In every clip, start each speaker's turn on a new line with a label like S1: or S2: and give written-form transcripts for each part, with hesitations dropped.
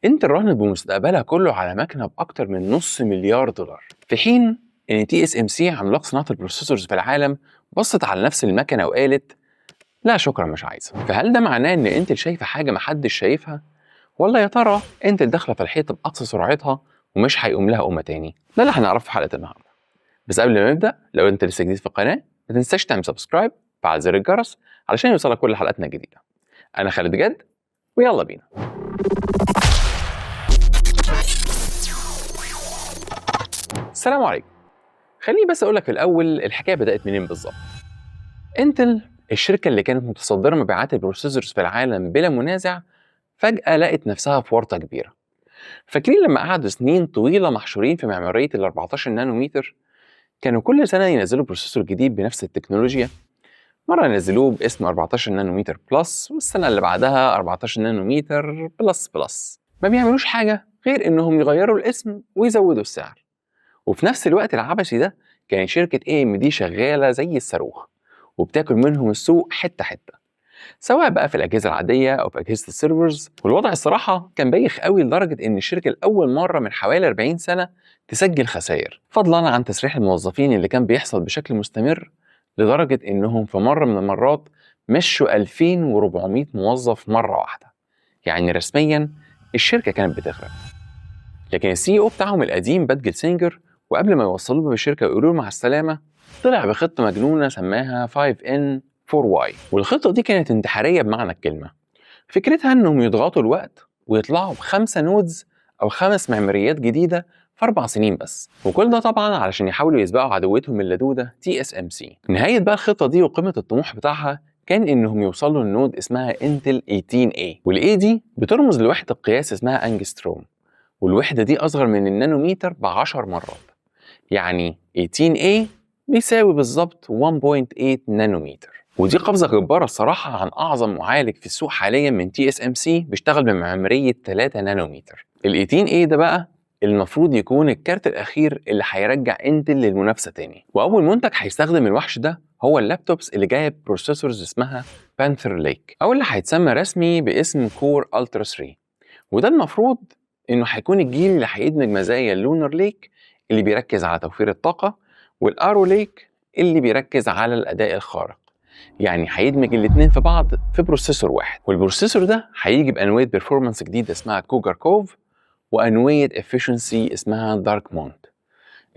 S1: انتل راهنت بمستقبلها كله على مكنه باكتر من نص مليار دولار، في حين ان تي اس ام سي عملاق صناعه البروسيسورز في العالم بصت على نفس المكنه وقالت لا شكرا مش عايزه. فهل ده معناه ان انتل شايفه حاجه محدش شايفها، ولا يا ترى انتل داخله في الحيط باقصى سرعتها ومش هيقوم لها قومه تاني؟ ده اللي هنعرفه في حلقه النهارده. بس قبل ما نبدا، لو انت لسه جديد في القناه ما تنساش تعمل سبسكرايب وفعل زر الجرس علشان يوصلك كل حلقاتنا الجديده. انا خالد جد، ويلا بينا. السلام عليكم. خليني بس اقول لك في الاول الحكايه بدات منين بالظبط. انتل الشركه اللي كانت متصدره مبيعات البروسيسورز في العالم بلا منازع، فجاه لقت نفسها في ورطه كبيره. فاكرين لما قعدوا سنين طويله محشورين في معماريه ال 14 نانومتر؟ كانوا كل سنه ينزلوا بروسيسور جديد بنفس التكنولوجيا، مره ينزلوه باسم 14 نانومتر بلس، والسنه اللي بعدها 14 نانومتر بلس بلس. ما بيعملوش حاجه غير انهم يغيروا الاسم ويزودوا السعر. وفي نفس الوقت العبثي ده كانت شركة AMD شغالة زي الصاروخ وبتاكل منهم السوق حتة حتة، سواء بقى في الأجهزة العادية أو في أجهزة السيرفرز. والوضع الصراحة كان بايخ قوي لدرجة إن الشركة لأول مرة من حوالي 40 سنة تسجل خسائر، فضلا عن تسريح الموظفين اللي كان بيحصل بشكل مستمر، لدرجة إنهم في مرة من المرات مشوا 2400 موظف مرة واحدة. يعني رسميا الشركة كانت بتغرق. لكن السي او بتاعهم القديم بات جيلسينجر، وقبل ما يوصلوا له بالشركه ويقولوا له مع السلامه، طلع بخطه مجنونه سماها 5N 4Y. والخطه دي كانت انتحاريه بمعنى الكلمه. فكرتها انهم يضغطوا الوقت ويطلعوا ب5 نودز او 5 معماريات جديده في 4 سنين بس، وكل ده طبعا علشان يحاولوا يسبقوا عدوتهم اللدوده TSMC. نهايه بقى الخطه دي وقمه الطموح بتاعها كان انهم يوصلوا لنود اسمها انتل 18A، والاي دي بترمز لوحده قياس اسمها انجستروم، والوحدة دي أصغر من النانومتر ب10 مرات. يعني 18A بيساوي بالظبط 1.8 نانومتر. ودي قفزة جبارة الصراحة عن أعظم معالج في السوق حاليا من TSMC بيشتغل بمعمارية 3 نانومتر. ال 18A ده بقى المفروض يكون الكارت الأخير اللي هيرجع انتل للمنافسة تاني. وأول منتج هيستخدم الوحش ده هو اللابتوبس اللي جاية بروسيسورز اسمها بانثر ليك، أو اللي هيتسمى رسمي باسم كور ألترا 3. وده المفروض انه هيكون الجيل اللي هيدمج مزايا اللونر ليك اللي بيركز على توفير الطاقة، والارو ليك اللي بيركز على الاداء الخارق. يعني هيدمج الاتنين في بعض في بروسيسور واحد، والبروسيسور ده هيجي بانوية بيرفورمانس جديدة اسمها كوجر كوف، وانوية افيشنسي اسمها دارك مونت.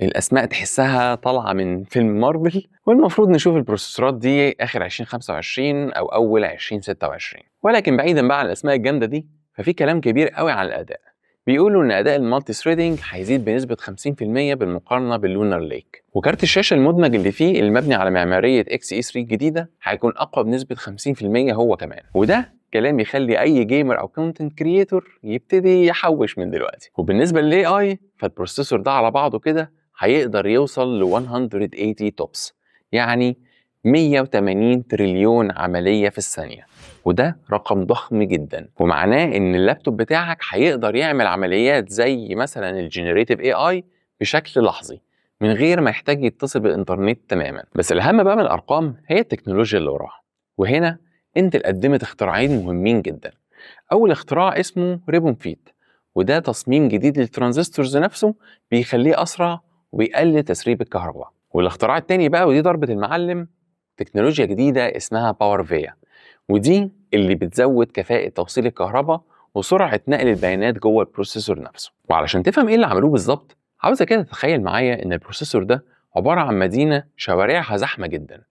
S1: الاسماء تحسها طالعة من فيلم مارفل، والمفروض نشوف البروسيسورات دي اخر 2025 او اول 2026. ولكن بعيدا بقى عن الاسماء الجامدة دي، ففي كلام كبير قوي عن الاداء. بيقولوا ان اداء المالتي ثريدنج هيزيد بنسبه 50% بالمقارنه باللونر ليك، وكارت الشاشه المدمج اللي فيه المبني على معماريه XE3 الجديده هيكون اقوى بنسبه 50% هو كمان. وده كلام يخلي اي جيمر او كونتنت كرييتور يبتدي يحوش من دلوقتي. وبالنسبه للاي اي، فالبروسيسور ده على بعضه كده هيقدر يوصل ل 180 توبس، يعني 180 تريليون عمليه في الثانيه. وده رقم ضخم جدا، ومعناه ان اللابتوب بتاعك هيقدر يعمل عمليات زي مثلا الجنريتيف AI بشكل لحظي من غير ما يحتاج يتصل بالانترنت تماما. بس الاهم بقى من الارقام هي التكنولوجيا اللي وراها. وهنا انتل قدمت اختراعين مهمين جدا. اول اختراع اسمه ريبون فيت، وده تصميم جديد للترانزستورز نفسه بيخليه اسرع وبيقلل تسريب الكهرباء. والاختراع التاني بقى، ودي ضربة المعلم، تكنولوجيا جديدة اسمها باور فيا، ودي اللي بتزود كفاءة توصيل الكهرباء وسرعة نقل البيانات جوه البروسيسور نفسه. وعلشان تفهم ايه اللي عملوه بالظبط، عاوزة كده تتخيل معايا ان البروسيسور ده عبارة عن مدينة شوارعها زحمة جدا.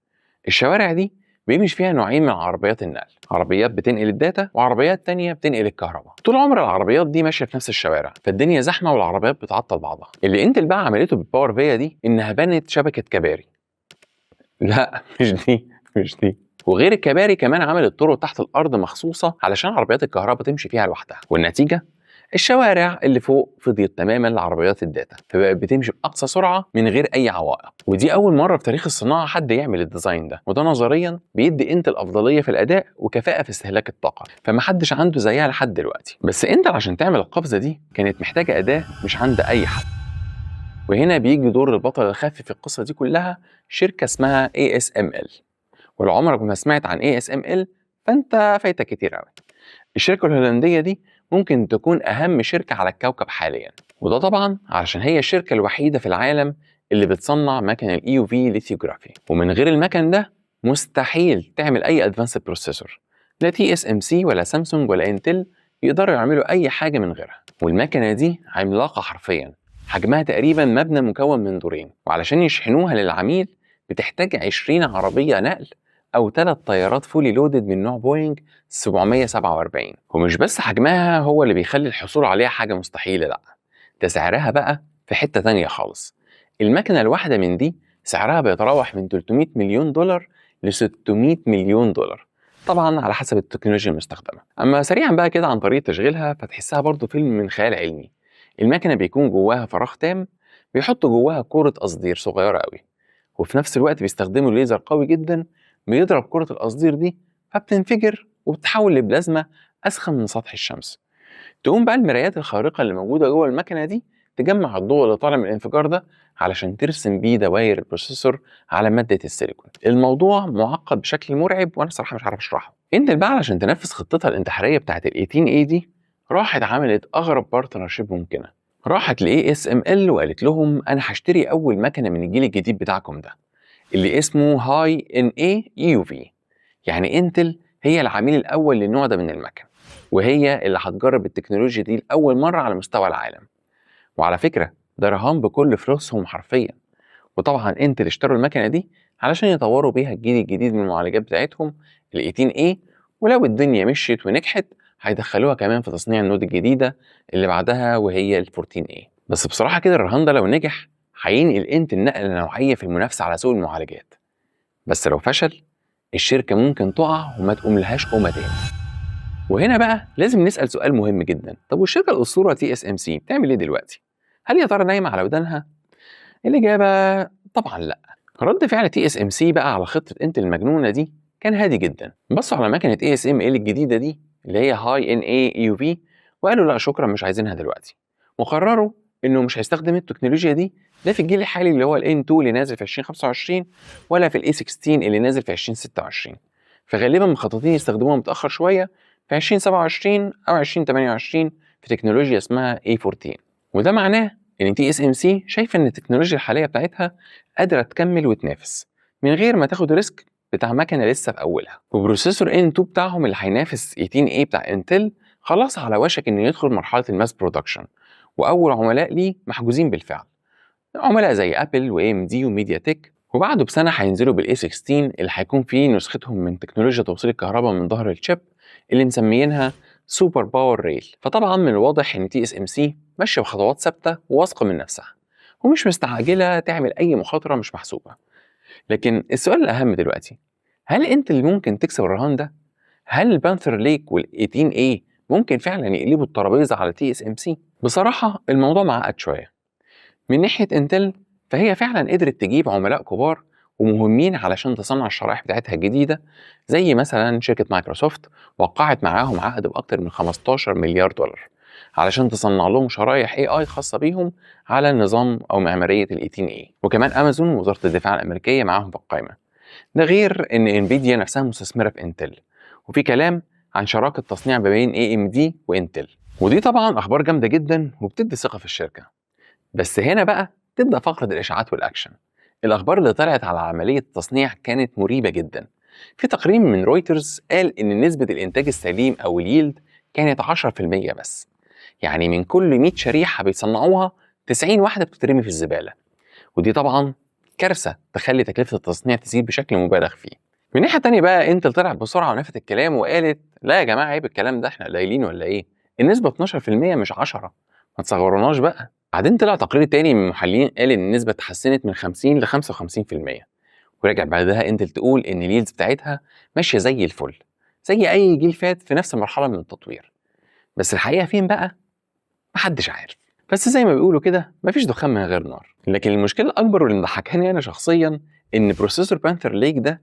S1: الشوارع دي بيمشي فيها نوعين من عربيات النقل، عربيات بتنقل الداتا وعربيات تانية بتنقل الكهرباء. طول عمر العربيات دي ماشية في نفس الشوارع، فالدنيا زحمة والعربيات بتعطل بعضها. اللي انتل بقى عملته بالباور فيا دي انها بنت شبكة كباري. لا مش دي. وغير الكباري كمان عملت طرق تحت الارض مخصوصه علشان عربيات الكهرباء تمشي فيها لوحدها. والنتيجه الشوارع اللي فوق فضيت تماما لعربيات الداتا، فبقت بتمشي باقصى سرعه من غير اي عوائق. ودي اول مره في تاريخ الصناعه حد يعمل الديزاين ده، وده نظريا بيدي انتل افضليه في الاداء وكفاءه في استهلاك الطاقه، فمحدش عنده زيها لحد دلوقتي. بس انتل عشان تعمل القفزه دي كانت محتاجه اداء مش عند اي حد. وهنا بيجي دور البطل الخفي في القصه دي كلها، شركه اسمها ASML. ولو عمرك ما سمعت عن ASML فانت فايتك كتير قوي. الشركه الهولنديه دي ممكن تكون أهم شركة على الكوكب حاليا، وده طبعا علشان هي الشركة الوحيدة في العالم اللي بتصنع مكن ال EUV ليثيوغرافي، ومن غير المكن ده مستحيل تعمل أي أدفانسد بروسيسور، لا TSMC ولا سامسونج ولا انتل يقدروا يعملوا أي حاجة من غيرها. والمكنة دي عملاقة حرفيا، حجمها تقريبا مبنى مكون من دورين، وعلشان يشحنوها للعميل بتحتاج 20 عربية نقل أو 3 طيارات فولي لودد من نوع بوينج 747. ومش بس حجمها هو اللي بيخلي الحصول عليها حاجة مستحيلة، لأ، ده سعرها بقى في حتة تانية خالص. المكنة الواحدة من دي سعرها بيتراوح من 300 مليون دولار ل 600 مليون دولار، طبعا على حسب التكنولوجيا المستخدمة. أما سريعا بقى كده عن طريقة تشغيلها، فتحسها برضو فيلم من خيال علمي. المكنة بيكون جواها فراغ تام، بيحطوا جواها كرة قصدير صغيرة قوي، وفي نفس الوقت بيستخدموا ليزر قوي جدا بيضرب كرة القصدير دي فبتنفجر وبتتحول لبلازما أسخن من سطح الشمس. تقوم بقى المرايات الخارقة اللي موجودة جوه المكنة دي تجمع الضوء اللي طالع من الانفجار ده علشان ترسم بيه دوائر البروسيسور على مادة السيليكون. الموضوع معقد بشكل مرعب وأنا صراحة مش عارف أشرحه. انتل بقى علشان تنفذ خطتها الانتحارية بتاعت ال 18A دي راحت عملت أغرب بارتنرشيب ممكنة. راحت ل ASML وقالت لهم أنا هشتري أول مكنة من الجيل الجديد بتاعكم ده اللي اسمه هاي ان اي EUV. يعني انتل هي العميل الأول للنوع ده من المكن، وهي اللي هتجرب التكنولوجيا دي لأول مرة على مستوى العالم. وعلى فكرة ده رهان بكل فلوسهم حرفيا. وطبعا انتل اشتروا المكنة دي علشان يطوروا بيها الجيل الجديد من المعالجات بتاعتهم ال 18A، ولو الدنيا مشيت ونجحت هيدخلوها كمان في تصنيع النود الجديدة اللي بعدها وهي ال 14A. بس بصراحة كده الرهان ده لو نجح هينقل انتل نقلة نوعية في المنافسة على سوق المعالجات، بس لو فشل الشركة ممكن تقع وما تقوم لهاش قومة تاني. وهنا بقى لازم نسأل سؤال مهم جدا، طب والشركة الأسطورة TSMC بتعمل ايه دلوقتي؟ هل يا ترى نايمة على ودانها؟ الإجابة طبعا لا. رد فعل TSMC بقى على خطة انتل المجنونة دي كان هادي جدا. بصوا على مكنة ASML الجديدة دي اللي هي هاي ان اي EUV وقالوا لا شكرا مش عايزينها دلوقتي، وقرروا انه مش هيستخدم التكنولوجيا دي لا في الجيل الحالي اللي هو ال N2 اللي نازل في 2025 ولا في ال A16 اللي نازل في 2026، فغالبا مخططين يستخدموها متأخر شوية في 2027 أو 2028 في تكنولوجيا اسمها A14. وده معناه إن TSMC شايفة إن التكنولوجيا الحالية بتاعتها قادرة تكمل وتنافس من غير ما تاخد ريسك بتاع مكنة لسه في أولها. وبروسيسور N2 بتاعهم اللي هينافس 18A بتاع انتل خلاص على وشك إنه يدخل مرحلة الماس برودكشن، وأول عملاء ليه محجوزين بالفعل، عملاء زي أبل وAMD وميديا تك. وبعده بسنة هينزلوا بال A16 اللي هيكون فيه نسختهم من تكنولوجيا توصيل الكهرباء من ظهر الشيب اللي مسميينها سوبر باور ريل. فطبعا من الواضح إن TSMC ماشية بخطوات ثابتة وواثقة من نفسها ومش مستعجلة تعمل أي مخاطرة مش محسوبة. لكن السؤال الأهم دلوقتي، هل أنت اللي ممكن تكسب الرهان ده؟ هل البانثر ليك وال 18A ممكن فعلا يقلبوا الترابيزة على TSMC؟ بصراحة الموضوع معقد شوية. من ناحية انتل فهي فعلا قدرت تجيب عملاء كبار ومهمين علشان تصنع الشرائح بتاعتها الجديدة، زي مثلا شركة مايكروسوفت وقعت معاهم عقد بأكتر من 15 مليار دولار علشان تصنع لهم شرائح AI خاصة بيهم على نظام أو معمارية ال 18A. وكمان أمازون ووزارة الدفاع الأمريكية معاهم في القائمة. ده غير إن انفيديا نفسها مستثمرة في انتل، وفي كلام عن شراكة تصنيع ما بين AMD وانتل، ودي طبعا أخبار جامدة جدا وبتدي ثقة في الشركة. بس هنا بقى تبدأ فقرة الإشاعات والأكشن. الأخبار اللي طلعت على عملية التصنيع كانت مريبة جدا. في تقرير من رويترز قال إن نسبة الإنتاج السليم أو اليلد كانت 10% بس، يعني من كل 100 شريحة بيصنعوها 90 واحدة بتترمي في الزبالة، ودي طبعا كارثة تخلي تكلفة التصنيع تزيد بشكل مبالغ فيه. من ناحية تانية بقى انتل طلعت بسرعة ونفت الكلام وقالت لا يا جماعة عيب الكلام ده، احنا قليلين ولا ايه؟ النسبة 12% مش 10، ما تصغروناش بقى. بعدين طلع تقرير تاني من محللين قال ان النسبة اتحسنت من 50 ل 55%، ورجع بعدها انتل تقول ان اليلدز بتاعتها ماشية زي الفل زي اي جيل فات في نفس المرحلة من التطوير. بس الحقيقة فين بقى؟ محدش عارف. بس زي ما بيقولوا كده مفيش دخان من غير نار. لكن المشكلة الأكبر واللي مضحكاني أنا شخصيا إن بروسيسور بانثر ليك ده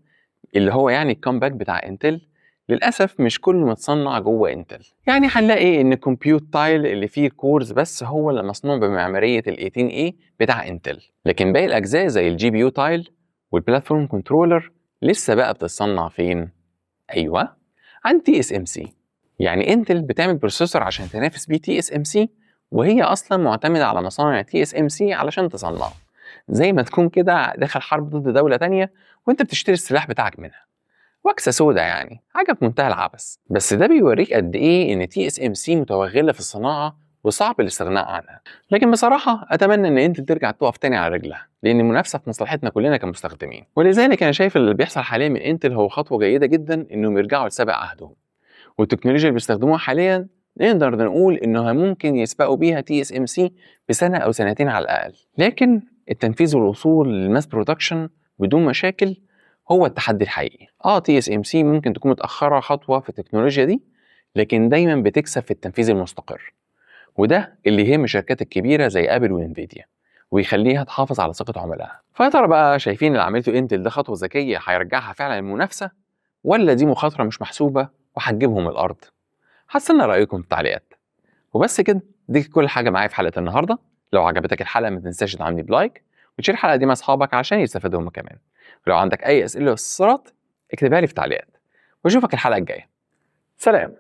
S1: اللي هو يعني الكومباك بتاع انتل للأسف مش كله متصنع جوه انتل. يعني هنلاقي إن الكمبيوت تايل اللي فيه كورز بس هو اللي مصنوع بمعمارية ال 18A بتاع انتل، لكن باقي الأجزاء زي الجي بي يو تايل والبلاتفورم كنترولر لسه بقى بتتصنع فين؟ أيوه عند TSMC. يعني انتل بتعمل بروسيسور عشان تنافس بيه تي اس ام سي، وهي اصلا معتمده على مصانع تي اس ام سي علشان تصنعه، زي ما تكون كده داخل حرب ضد دوله تانية وانت بتشتري السلاح بتاعك منها. وكسه سودا يعني، حاجه في منتهى العبث، بس ده بيوريك قد ايه ان تي اس ام سي متوغله في الصناعه وصعب الاستغناء عنها. لكن بصراحه اتمنى ان انتل ترجع تقف تاني على رجلها، لان المنافسه في مصلحتنا كلنا كمستخدمين. ولذلك انا شايف اللي بيحصل حاليا من انتل هو خطوه جيده جدا انهم يرجعوا لسابق عهدهم، والتكنولوجيا اللي بيستخدموها حاليا نقدر نقول انها ممكن يسبقوا بيها تي اس ام سي بسنه او سنتين على الاقل. لكن التنفيذ والوصول للماس برودكشن بدون مشاكل هو التحدي الحقيقي. تي اس ام سي ممكن تكون متاخره خطوه في التكنولوجيا دي، لكن دايما بتكسب في التنفيذ المستقر، وده اللي يهم الشركات الكبيره زي ابل وانفيديا، ويخليها تحافظ على ثقه عملائها. فيا ترى بقى شايفين اللي عملته انتل ده خطوه ذكيه هيرجعها فعلا المنافسه، ولا دي مخاطره مش محسوبه وهتجيبهم الارض؟ هستنى رايكم في التعليقات. وبس كده، دي كل حاجه معايا في حلقه النهارده. لو عجبتك الحلقه ما تنساش تدعمني بلايك وتشير الحلقه دي مع اصحابك عشان يستفادوا هم كمان. ولو عندك اي اسئله واستفسارات اكتبها لي في التعليقات، واشوفك الحلقه الجايه. سلام.